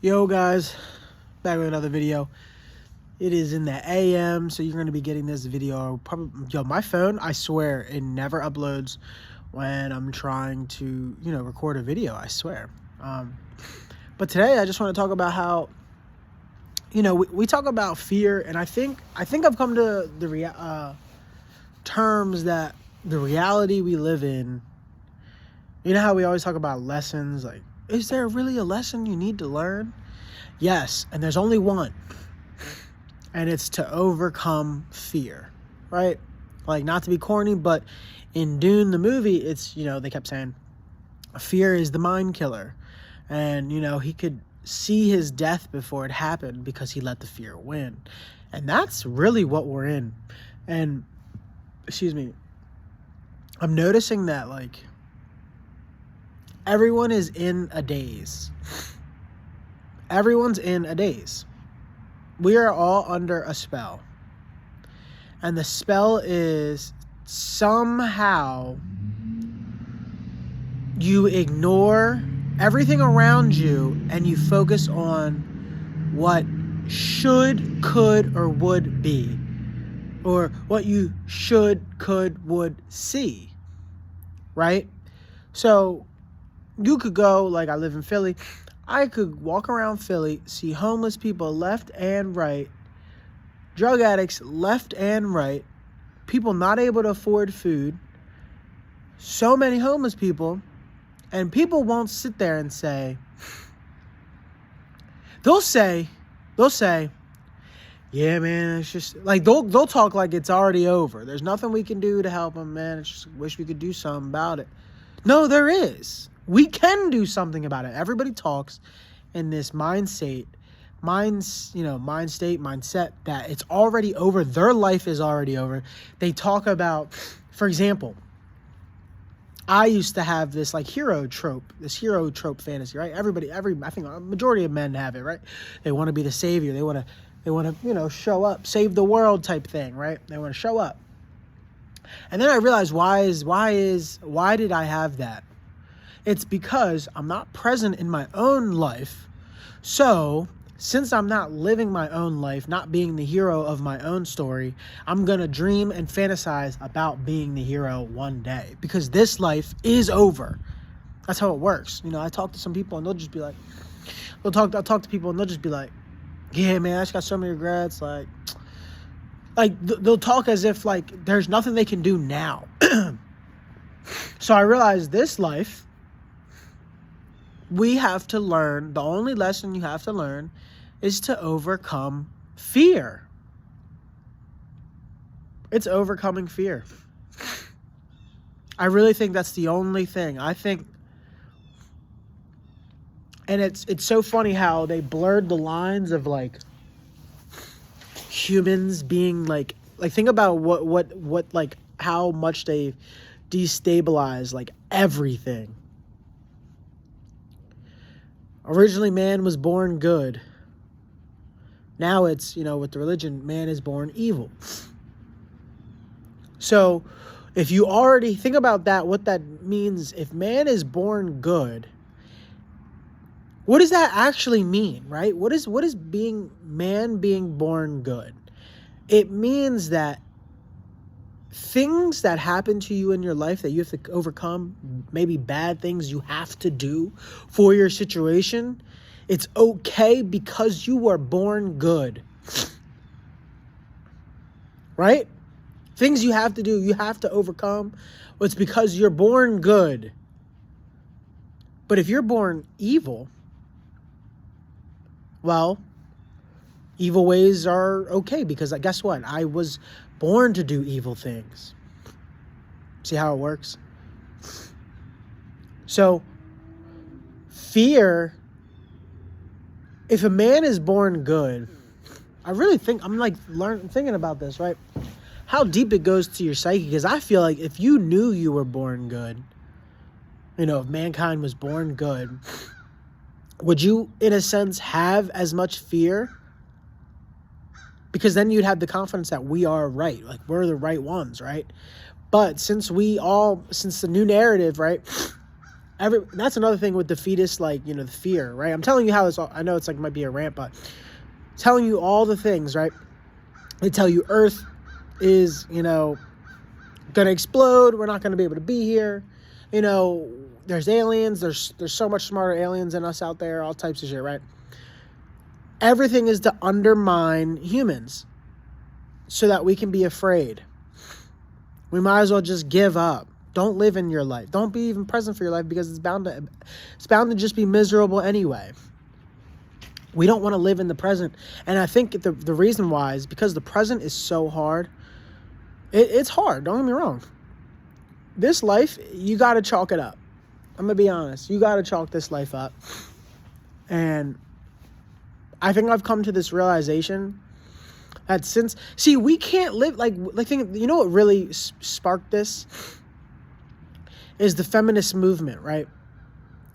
Yo guys, back with another video. It is in the AM, so you're going to be getting this video probably. Yo, my phone, I swear, it never uploads when I'm trying to, record a video. I swear. But today I just want to talk about how, we talk about fear, and I think I've come to the terms that the reality we live in. You know how we always talk about lessons, like, is there really a lesson you need to learn? Yes, and there's only one. And it's to overcome fear, right? Like, not to be corny, but in Dune, the movie, it's, they kept saying, fear is the mind killer. And, he could see his death before it happened because he let the fear win. And that's really what we're in. And, I'm noticing that, like, everyone is in a daze. Everyone's in a daze. We are all under a spell. And the spell is somehow you ignore everything around you and you focus on what should, could, or would be. Or what you should, could, would see. Right? So you could go, like, I live in Philly. I could walk around Philly, see homeless people left and right, drug addicts left and right, people not able to afford food, so many homeless people, and people won't sit there and say, they'll say, yeah, man, it's just, like, they'll talk like it's already over. There's nothing we can do to help them, man. It's just, wish we could do something about it. No, there is. We can do something about it. Everybody talks in this mindset that it's already over. Their life is already over. They talk about, for example, I used to have this hero trope fantasy, right? I think a majority of men have it, right? They want to be the savior. They want to, show up, save the world type thing, right? They want to show up. And then I realized why did I have that? It's because I'm not present in my own life. So, since I'm not living my own life, not being the hero of my own story, I'm going to dream and fantasize about being the hero one day. Because this life is over. That's how it works. I talk to some people and they'll just be like, I'll talk to people and they'll just be like, yeah, man, I just got so many regrets. They'll talk as if, there's nothing they can do now. So I realized this life, we have to learn, the only lesson you have to learn is to overcome fear. It's overcoming fear. I really think that's the only thing. I think, and it's so funny how they blurred the lines of humans being think about what how much they destabilize everything. Originally, man was born good. Now it's, with the religion, man is born evil. So, if you already think about that, what that means, if man is born good, what does that actually mean, right? What is being born good? It means that things that happen to you in your life that you have to overcome, maybe bad things you have to do for your situation, it's okay because you were born good. Right? Things you have to do, you have to overcome. Well, it's because you're born good. But if you're born evil, well, evil ways are okay because guess what? I was born to do evil things. See how it works? So, fear, if a man is born good, I really think, I'm thinking about this, right? How deep it goes to your psyche, because I feel like if you knew you were born good, if mankind was born good, would you, in a sense, have as much fear? Because then you'd have the confidence that we are right. We're the right ones, right? But since the new narrative, right, That's another thing with the fetus, like, the fear, right? I'm telling you how this all, I know it's like might be a rant, but telling you all the things, right? They tell you Earth is, gonna explode. We're not gonna be able to be here. There's aliens. There's so much smarter aliens than us out there. All types of shit, right? Everything is to undermine humans so that we can be afraid. We might as well just give up. Don't live in your life. Don't be even present for your life, because it's bound to just be miserable anyway. We don't want to live in the present. And I think the reason why is because the present is so hard. It's hard. Don't get me wrong. This life, you got to chalk it up. I'm going to be honest. You got to chalk this life up. And I think I've come to this realization that we can't live like what really sparked this is the feminist movement, right?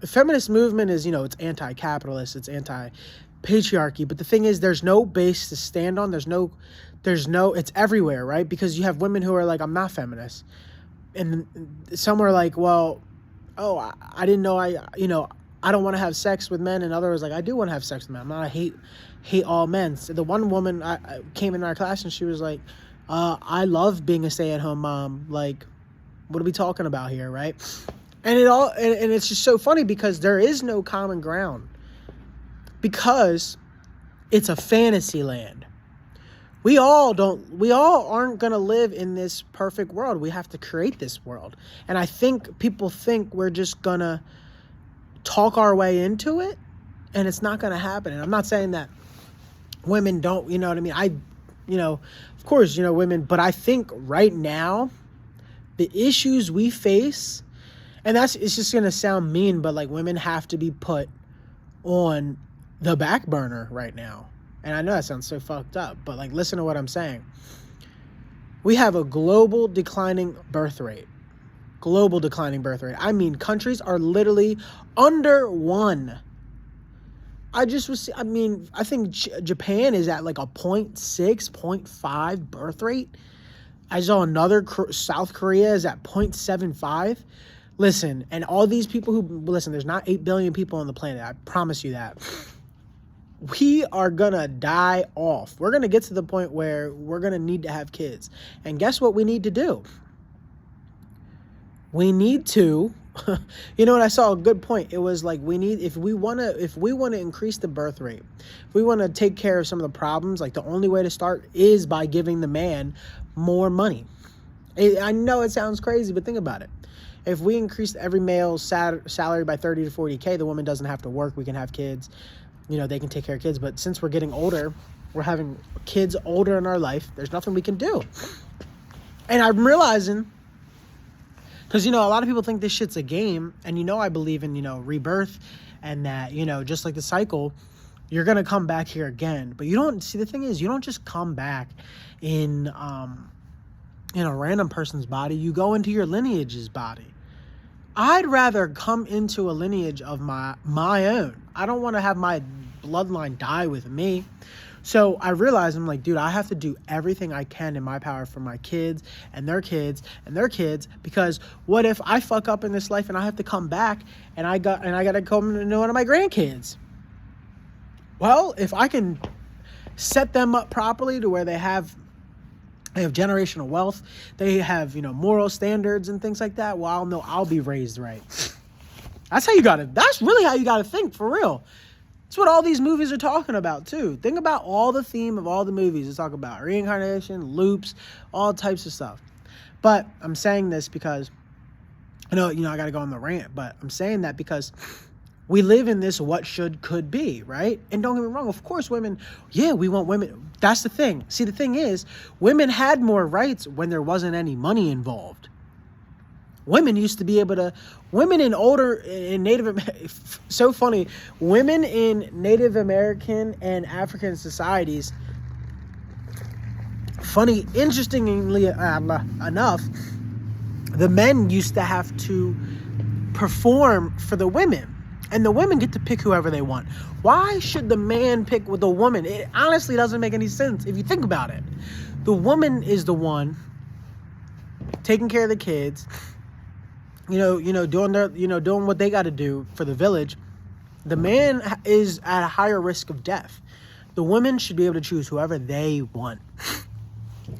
The feminist movement is, it's anti-capitalist, it's anti-patriarchy, but the thing is, there's no base to stand on. It's everywhere, right? Because you have women who are like, I'm not feminist. And some are like, well, I didn't know I don't want to have sex with men. And others like, I do want to have sex with men. I hate all men. So the one woman I came in our class and she was like, I love being a stay-at-home mom. Like, what are we talking about here, right? And it's just so funny because there is no common ground, because it's a fantasy land. We all aren't going to live in this perfect world. We have to create this world. And I think people think we're just going to talk our way into it, and it's not going to happen. And I'm not saying that women don't, you know what I mean? Of course, women, but I think right now, the issues we face, and it's just going to sound mean, but like women have to be put on the back burner right now. And I know that sounds so fucked up, but like, listen to what I'm saying. We have a global declining birth rate. Global declining birth rate. I mean, countries are literally under 1. I think Japan is at like a 0.6, 0.5 birth rate. I saw South Korea is at 0.75. Listen, and all these people there's not 8 billion people on the planet. I promise you that. We are going to die off. We're going to get to the point where we're going to need to have kids. And guess what we need to do? We need to, I saw a good point. It was like, if we want to increase the birth rate, if we want to take care of some of the problems, like the only way to start is by giving the man more money. I know it sounds crazy, but think about it. If we increase every male's salary by 30 to 40K, the woman doesn't have to work. We can have kids. They can take care of kids. But since we're getting older, we're having kids older in our life, there's nothing we can do. And I'm realizing, because, a lot of people think this shit's a game. And, I believe in, rebirth, and that, just like the cycle, you're going to come back here again. But the thing is, you don't just come back in a random person's body. You go into your lineage's body. I'd rather come into a lineage of my own. I don't want to have my bloodline die with me. So I realized, I'm like, dude, I have to do everything I can in my power for my kids and their kids and their kids, because what if I fuck up in this life and I have to come back and I got to come into one of my grandkids? Well, if I can set them up properly to where they have generational wealth, they have, moral standards and things like that, well, I'll know I'll be raised right. That's really how you gotta think, for real. That's what all these movies are talking about too. Think about all the theme of all the movies. It's talking about reincarnation, loops, all types of stuff. But I'm saying this because I know, I gotta go on the rant, but I'm saying that because we live in this what should could be, right? And don't get me wrong, of course we want women. That's the thing. See, the thing is, women had more rights when there wasn't any money involved. Women used to be able to, so funny, women in Native American and African societies, interestingly enough, the men used to have to perform for the women. And the women get to pick whoever they want. Why should the man pick with the woman? It honestly doesn't make any sense if you think about it. The woman is the one taking care of the kids, doing what they got to do for the village, the man is at a higher risk of death. The women should be able to choose whoever they want.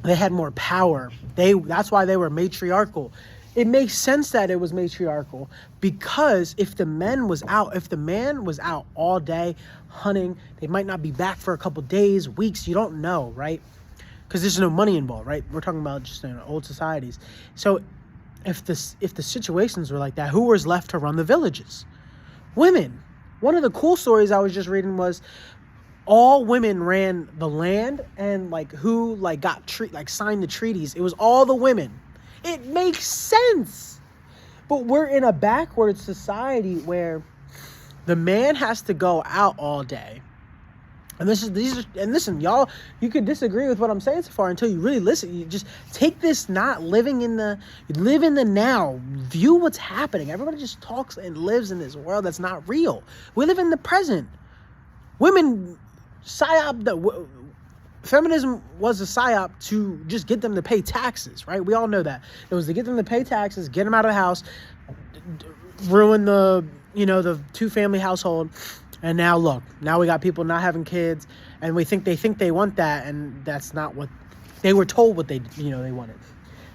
They had more power. That's why they were matriarchal. It makes sense that it was matriarchal, because if the man was out all day hunting, they might not be back for a couple days, weeks. You don't know, right? Because there's no money involved, right? We're talking about just old societies. So if the situations were like that, who was left to run the villages? Women. One of the cool stories I was just reading was all women ran the land, and who signed the treaties. It was all the women. It makes sense. But we're in a backward society where the man has to go out all day. And listen, y'all, you could disagree with what I'm saying so far until you really listen. You just take this, live in the now, view what's happening. Everybody just talks and lives in this world that's not real. We live in the present. Women feminism was a psyop to just get them to pay taxes, right? We all know that. It was to get them to pay taxes, get them out of the house, ruin the two-family household. And now look, we got people not having kids, and they think they want that, and that's not what they were told what they wanted.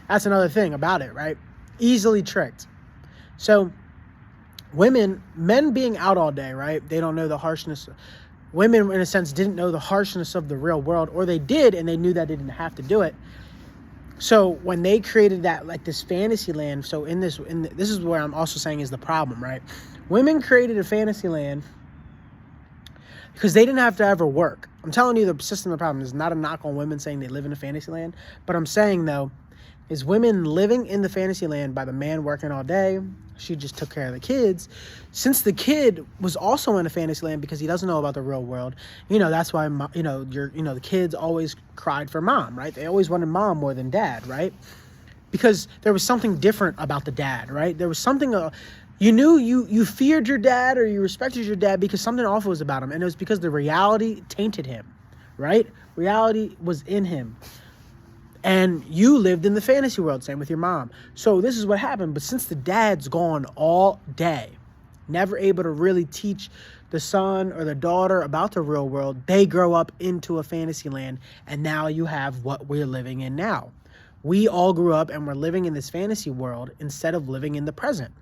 That's another thing about it, right? Easily tricked. So men being out all day, right? They don't know the harshness. Women, in a sense, didn't know the harshness of the real world, or they did, and they knew that they didn't have to do it. So when they created that, this fantasy land, so this is where I'm also saying is the problem, right? Women created a fantasy land because they didn't have to ever work. I'm telling you, the system of the problem is not a knock on women saying they live in a fantasy land, but I'm saying, though, is women living in the fantasy land by the man working all day. She just took care of the kids. Since the kid was also in a fantasy land because he doesn't know about the real world, that's why, the kids always cried for mom, right? They always wanted mom more than dad, right? Because there was something different about the dad, right? There was something, you feared your dad, or you respected your dad because something awful was about him. And it was because the reality tainted him, right? Reality was in him. And you lived in the fantasy world, same with your mom. So this is what happened. But since the dad's gone all day, never able to really teach the son or the daughter about the real world, they grow up into a fantasy land. And now you have what we're living in now. We all grew up and we're living in this fantasy world instead of living in the present,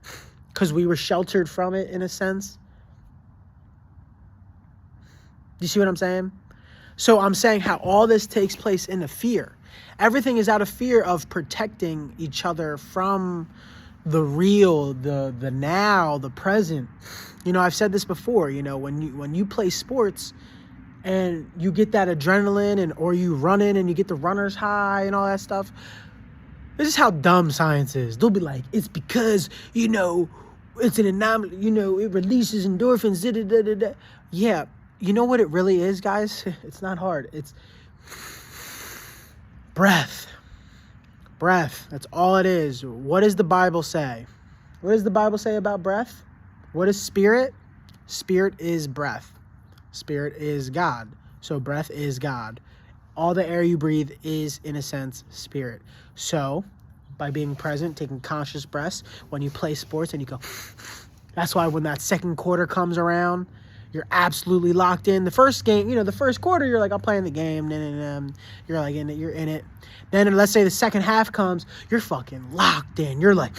because we were sheltered from it in a sense. You see what I'm saying? So I'm saying how all this takes place in a fear. Everything is out of fear of protecting each other from the real, the now, the present. I've said this before, when you play sports and you get that adrenaline or you run in and you get the runner's high and all that stuff. This is how dumb science is. They'll be like, it's because, it's an anomaly, it releases endorphins, da-da-da-da-da. Yeah, you know what it really is, guys? It's not hard. It's breath. That's all it is. What does the Bible say? What does the Bible say about breath? What is spirit? Spirit is breath. Spirit is God. So breath is God. All the air you breathe is, in a sense, spirit. So by being present, taking conscious breaths, when you play sports and you go, that's why when that second quarter comes around, you're absolutely locked in. The first game, the first quarter, you're like, I'm playing the game. You're like in it. You're in it. Then let's say the second half comes, you're fucking locked in. You're like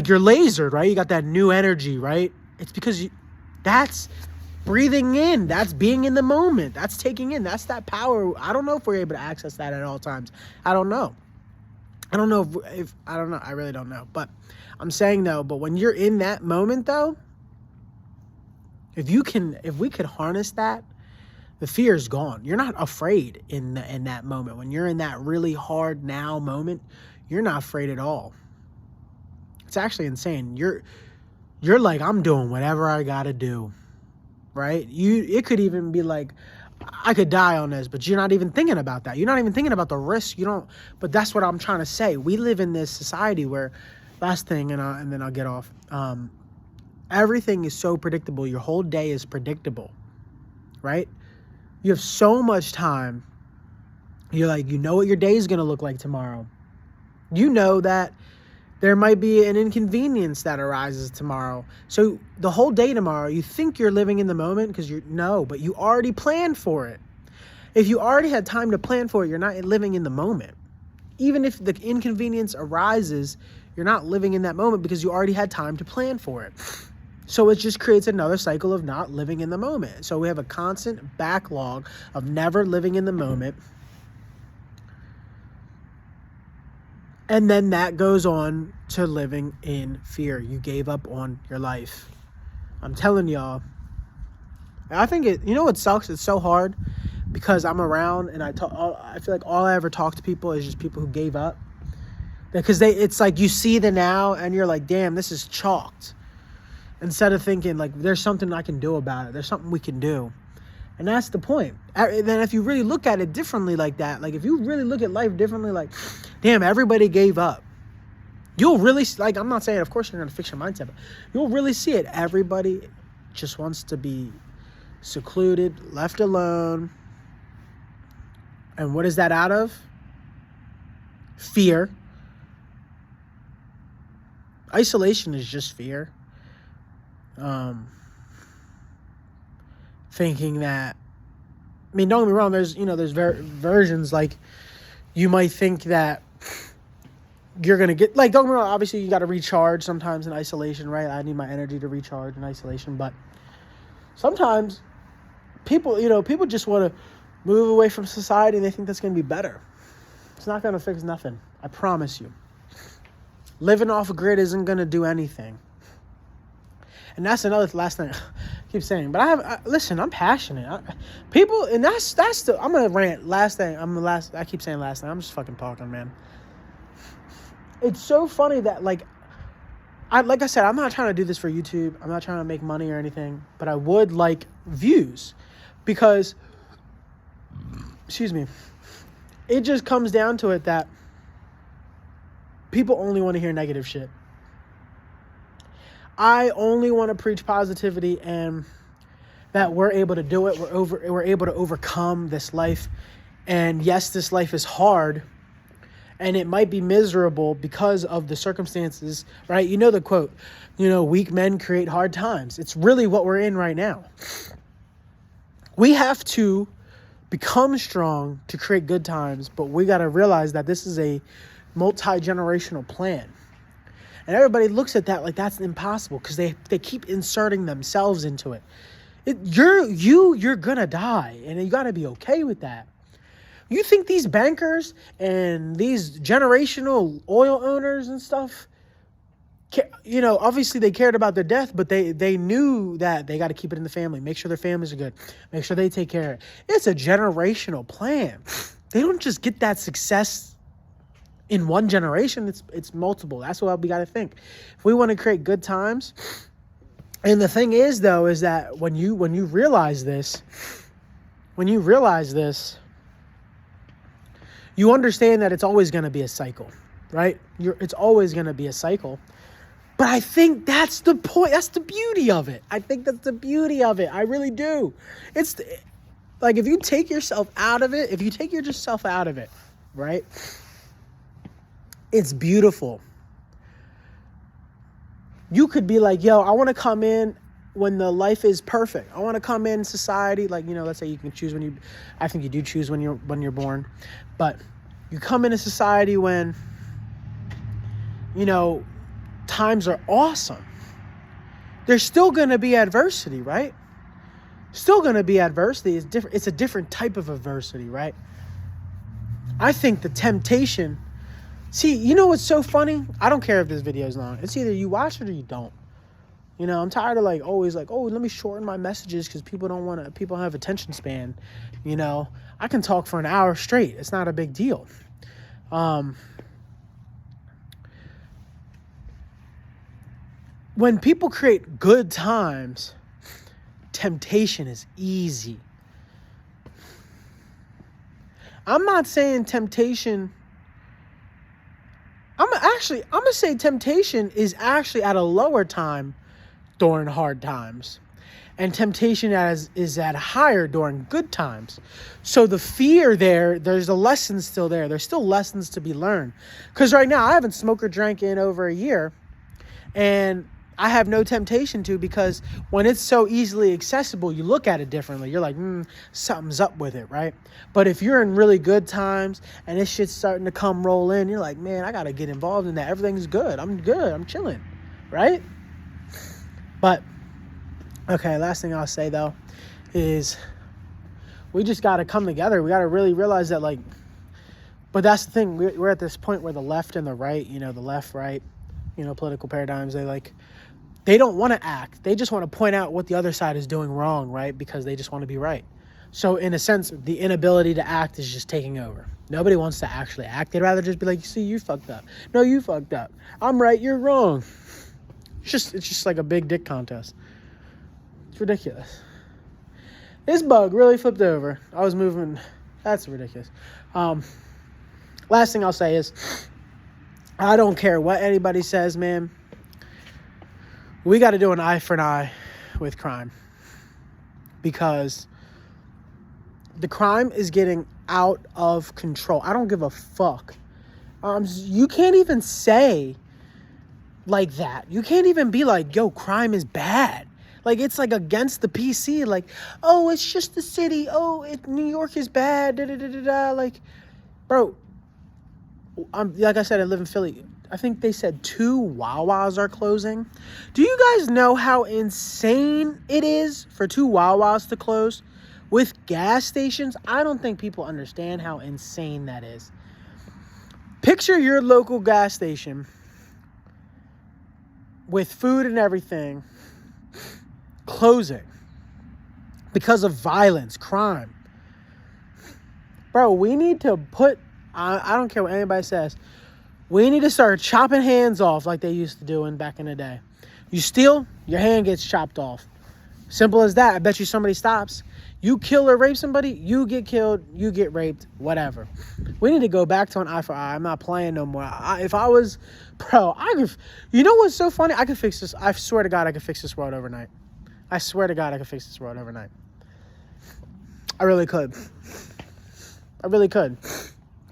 you're lasered, right? You got that new energy, right? It's because that's breathing in. That's being in the moment. That's taking in. That's that power. I don't know if we're able to access that at all times. I don't know. I don't know if I don't know. I really don't know. But I'm saying, though, but when you're in that moment, though, if we could harness that, the fear is gone. You're not afraid in that moment. When you're in that really hard now moment, you're not afraid at all. It's actually insane. You're like, I'm doing whatever I gotta do, right? It could even be like, I could die on this, but you're not even thinking about that. You're not even thinking about the risk. But that's what I'm trying to say. We live in this society where, last thing, and then I'll get off. Everything is so predictable. Your whole day is predictable, right? You have so much time. You're like, what your day is going to look like tomorrow. You know that There might be an inconvenience that arises tomorrow. So the whole day tomorrow, you think you're living in the moment because but you already planned for it. If you already had time to plan for it, you're not living in the moment. Even if the inconvenience arises, you're not living in that moment because you already had time to plan for it. So it just creates another cycle of not living in the moment. So we have a constant backlog of never living in the moment. And then that goes on to living in fear. You gave up on your life. I'm telling y'all. I think what sucks? It's so hard because I'm around and I feel like all I ever talk to people is just people who gave up. Because it's like you see the now and you're like, damn, this is chalked. Instead of thinking like there's something I can do about it. There's something we can do. And that's the point. And then if you really look at it differently like that, like if you really look at life differently, like, damn, everybody gave up. You'll really, like, I'm not saying, of course, you're going to fix your mindset, but you'll really see it. Everybody just wants to be secluded, left alone. And what is that out of? Fear. Isolation is just fear. Thinking that, don't get me wrong, there's versions, like, you might think that you're going to get, like, don't get me wrong, obviously you got to recharge sometimes in isolation, right? I need my energy to recharge in isolation, but sometimes people just want to move away from society and they think that's going to be better. It's not going to fix nothing. I promise you. Living off a grid isn't going to do anything. And that's last thing I keep saying. But listen, I'm passionate. I'm going to rant. I keep saying last thing. I'm just fucking talking, man. It's so funny that, like I said, I'm not trying to do this for YouTube. I'm not trying to make money or anything. But I would like views. Because, excuse me, it just comes down to it that people only want to hear negative shit. I only want to preach positivity and that we're able to do it. We're able to overcome this life. And yes, this life is hard and it might be miserable because of the circumstances, right? You know the quote, weak men create hard times. It's really what we're in right now. We have to become strong to create good times, but we got to realize that this is a multi-generational plan. And everybody looks at that like that's impossible because they keep inserting themselves into it. You're gonna die, and you gotta be okay with that. You think these bankers and these generational oil owners and stuff, obviously they cared about their death, but they knew that they got to keep it in the family, make sure their families are good, make sure they take care of it. It's a generational plan. They don't just get that success in one generation. It's multiple. That's what we got to think. If we want to create good times, and the thing is though, is that when you realize this, you understand that it's always going to be a cycle, right? It's always going to be a cycle. But I think that's the point. That's the beauty of it. I think that's the beauty of it. I really do. It's like if you take yourself out of it, right? It's beautiful. You could be like, yo, I want to come in when the life is perfect. I want to come in society, like, let's say you can choose I think you do choose when you're born, but you come into society when, times are awesome. There's still going to be adversity, right? Still going to be adversity. It's different. It's a different type of adversity, right? I think the temptation. See, you know what's so funny? I don't care if this video is long. It's either you watch it or you don't. I'm tired of always let me shorten my messages because people don't have attention span. I can talk for an hour straight. It's not a big deal. When people create good times, temptation is easy. I'm not saying temptation. I'm gonna say temptation is actually at a lower time during hard times. and temptation is at higher during good times. So the fear there's a lesson still there. There's still lessons to be learned. Because right now I haven't smoked or drank in over a year, and I have no temptation to, because when it's so easily accessible, you look at it differently. You're like, something's up with it, right? But if you're in really good times and this shit's starting to come roll in, you're like, man, I got to get involved in that. Everything's good. I'm chilling, right? But, okay, last thing I'll say, though, is we just got to come together. We got to really realize that, like, but that's the thing. We're at this point where the left and the right, the left, right, political paradigms, they don't want to act. They just want to point out what the other side is doing wrong, right? Because they just want to be right. So in a sense, the inability to act is just taking over. Nobody wants to actually act. They'd rather just be like, see, you fucked up. No, you fucked up. I'm right, you're wrong. It's just like a big dick contest. It's ridiculous. This bug really flipped over. I was moving. That's ridiculous. Last thing I'll say is, I don't care what anybody says, man. We got to do an eye for an eye with crime, because the crime is getting out of control. I don't give a fuck. You can't even say like that. You can't even be like, yo, crime is bad. Like, it's like against the PC. Like, oh, it's just the city. Oh, New York is bad. Da, da, da, da, da. Like, bro, like I said, I live in Philly. I think they said 2 Wawas are closing. Do you guys know how insane it is for 2 Wawas to close with gas stations? I don't think people understand how insane that is. Picture your local gas station with food and everything closing because of violence, crime. Bro, we need to I don't care what anybody says. We need to start chopping hands off like they used to do back in the day. You steal, your hand gets chopped off. Simple as that. I bet you somebody stops. You kill or rape somebody, you get killed, you get raped, whatever. We need to go back to an eye for eye. I'm not playing no more. If I was, you know what's so funny? I could fix this. I swear to God, I could fix this world overnight. I swear to God, I could fix this world overnight. I really could. I really could.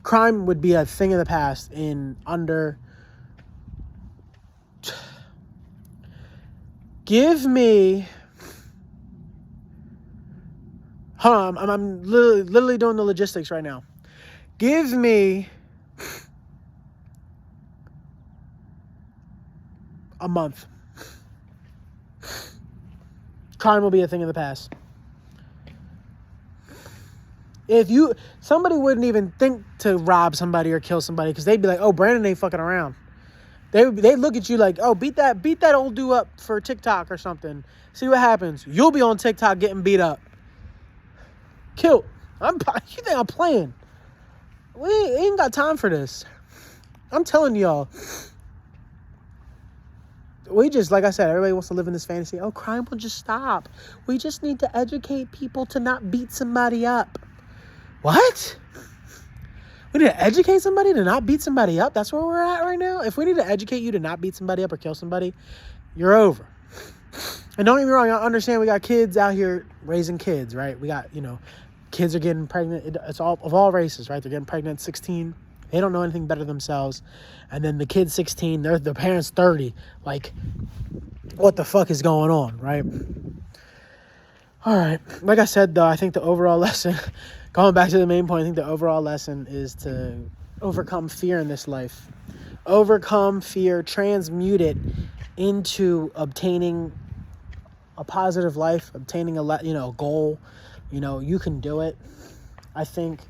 Crime would be a thing of the past in under... Give me... Hold on, I'm literally doing the logistics right now. Give me a month. Crime will be a thing of the past. Somebody wouldn't even think to rob somebody or kill somebody, because they'd be like, oh, Brandon ain't fucking around. They look at you like, oh, beat that old dude up for TikTok or something. See what happens. You'll be on TikTok getting beat up. Killed. You think I'm playing? We ain't got time for this. I'm telling y'all. We just, like I said, everybody wants to live in this fantasy. Oh, crime will just stop. We just need to educate people to not beat somebody up. What? We need to educate somebody to not beat somebody up? That's where we're at right now? If we need to educate you to not beat somebody up or kill somebody, you're over. And don't get me wrong, I understand we got kids out here raising kids, right? We got, kids are getting pregnant. It's all of all races, right? They're getting pregnant at 16. They don't know anything better themselves. And then the kid's 16, the parents 30. Like, what the fuck is going on, right? All right. Like I said, though, I think the overall lesson, going back to the main point, I think the overall lesson is to overcome fear in this life. Overcome fear, transmute it into obtaining a positive life, obtaining a goal. You can do it. I think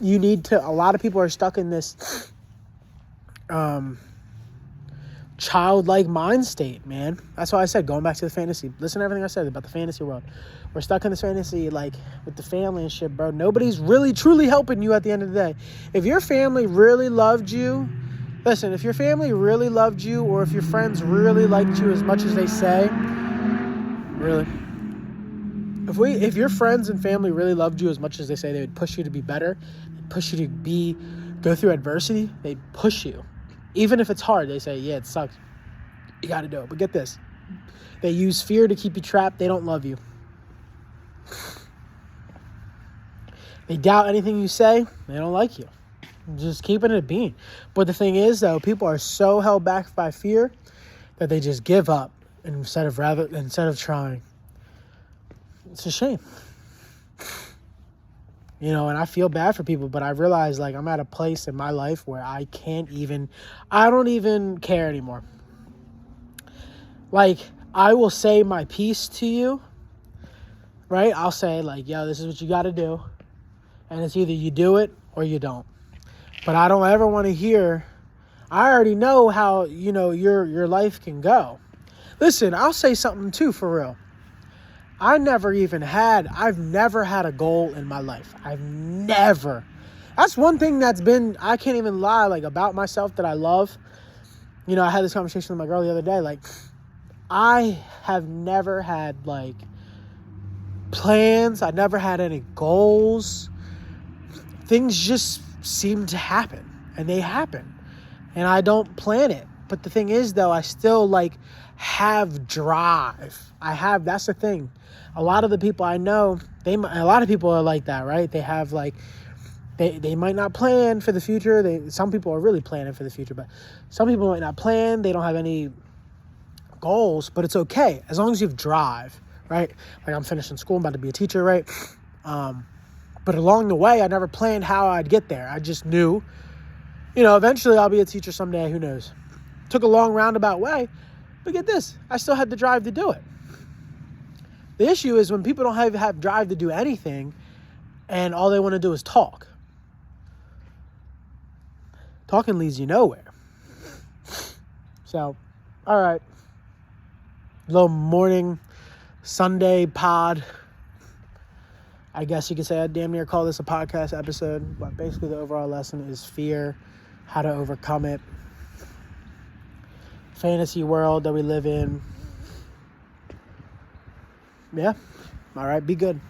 you need to, a lot of people are stuck in this childlike mind state, man. That's why I said, going back to the fantasy. Listen to everything I said about the fantasy world. We're stuck in this fantasy, like, with the family and shit, bro. Nobody's really, truly helping you at the end of the day. If your family really loved you, listen, if your family really loved you, or if your friends really liked you as much as they say, really, if your friends and family really loved you as much as they say, they would push you to be better, push you to go through adversity, they'd push you. Even if it's hard, they say, yeah, it sucks. You got to do it. But get this. They use fear to keep you trapped. They don't love you. They doubt anything you say. They don't like you. Just keeping it being. But the thing is, though, people are so held back by fear that they just give up instead of trying. It's a shame. You know, and I feel bad for people, but I realize, like, I'm at a place in my life where I don't even care anymore. Like, I will say my piece to you, right? I'll say, like, yo, this is what you got to do. And it's either you do it or you don't. But I don't ever want to hear, I already know how, you know, your life can go. Listen, I'll say something too, for real. I've never had a goal in my life. That's one thing I can't even lie, like, about myself that I love. You know, I had this conversation with my girl the other day. Like, I have never had, like, plans. I never had any goals. Things just seem to happen, and they happen. And I don't plan it. But the thing is, though, I still, like, have drive. That's the thing. A lot of the people I know, a lot of people are like that, right? They have, like, they might not plan for the future. Some people are really planning for the future, but some people might not plan. They don't have any goals, but it's okay as long as you have drive, right? Like, I'm finishing school, I'm about to be a teacher, right? But along the way, I never planned how I'd get there. I just knew, you know, eventually I'll be a teacher someday. Who knows? Took a long roundabout way, but get this, I still had the drive to do it. The issue is when people don't have drive to do anything and all they want to do is talk. Talking leads you nowhere. So, all right. Little morning Sunday pod. I guess you could say I damn near call this a podcast episode, but basically the overall lesson is fear, how to overcome it. Fantasy world that we live in. Yeah. All right. Be good.